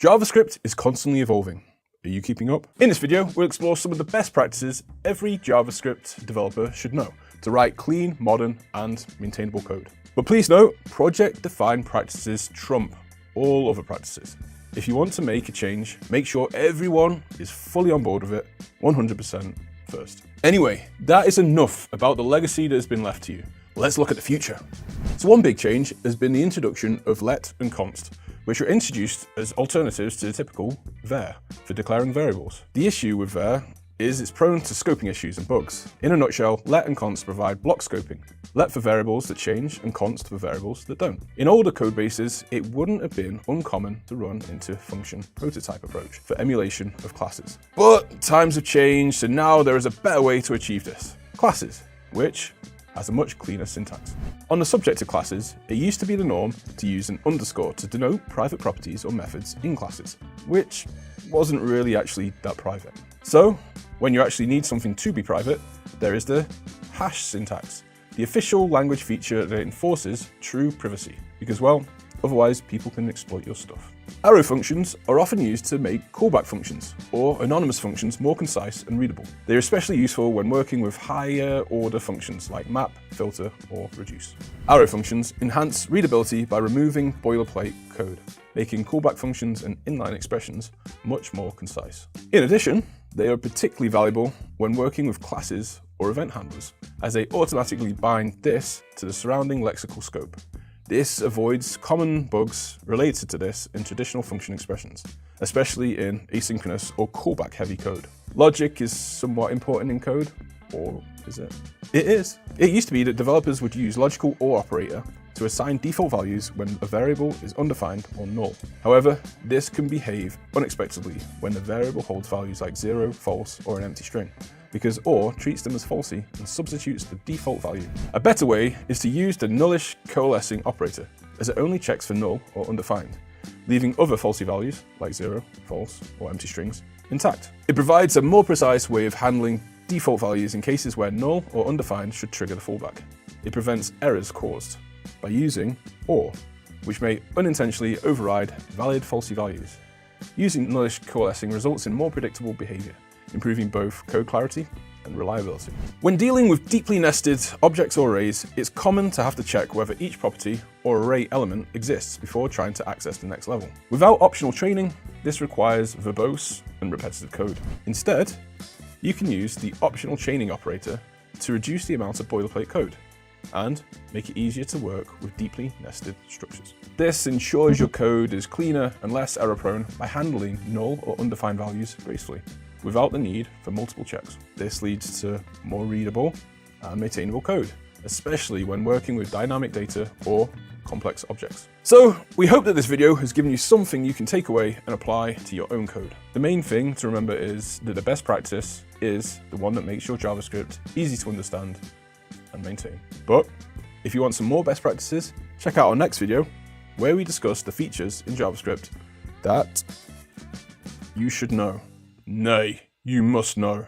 JavaScript is constantly evolving. Are you keeping up? In this video, we'll explore some of the best practices every JavaScript developer should know to write clean, modern, and maintainable code. But please note, project-defined practices trump all other practices. If you want to make a change, make sure everyone is fully on board with it 100% first. Anyway, that is enough about the legacy that has been left to you. Let's look at the future. So one big change has been the introduction of let and const, which were introduced as alternatives to the typical var for declaring variables. The issue with var is it's prone to scoping issues and bugs. In a nutshell, let and const provide block scoping. Let for variables that change and const for variables that don't. In older code bases, it wouldn't have been uncommon to run into function prototype approach for emulation of classes. But times have changed, so now there is a better way to achieve this. Classes, which has a much cleaner syntax. On the subject of classes, it used to be the norm to use an underscore to denote private properties or methods in classes, which wasn't really actually that private. So, when you actually need something to be private, there is the hash syntax, the official language feature that enforces true privacy, because, well, otherwise people can exploit your stuff. Arrow functions are often used to make callback functions, or anonymous functions, more concise and readable. They are especially useful when working with higher order functions like map, filter, or reduce. Arrow functions enhance readability by removing boilerplate code, making callback functions and inline expressions much more concise. In addition, they are particularly valuable when working with classes or event handlers, as they automatically bind this to the surrounding lexical scope. This avoids common bugs related to this in traditional function expressions, especially in asynchronous or callback-heavy code. Logic is somewhat important in code, or is it? It is. It used to be that developers would use logical OR operator to assign default values when a variable is undefined or null. However, this can behave unexpectedly when the variable holds values like 0, false, or an empty string, because OR treats them as falsy and substitutes the default value. A better way is to use the nullish coalescing operator, as it only checks for null or undefined, leaving other falsy values, like 0, false, or empty strings, intact. It provides a more precise way of handling default values in cases where null or undefined should trigger the fallback. It prevents errors caused by using OR, which may unintentionally override valid falsy values. Using nullish coalescing results in more predictable behavior, improving both code clarity and reliability. When dealing with deeply nested objects or arrays, it's common to have to check whether each property or array element exists before trying to access the next level. Without optional training, this requires verbose and repetitive code. Instead, you can use the optional chaining operator to reduce the amount of boilerplate code and make it easier to work with deeply nested structures. This ensures your code is cleaner and less error-prone by handling null or undefined values gracefully, without the need for multiple checks. This leads to more readable and maintainable code, especially when working with dynamic data or complex objects. So, we hope that this video has given you something you can take away and apply to your own code. The main thing to remember is that the best practice is the one that makes your JavaScript easy to understand and maintain. But if you want some more best practices, check out our next video where we discuss the features in JavaScript that you should know. Nay, you must know.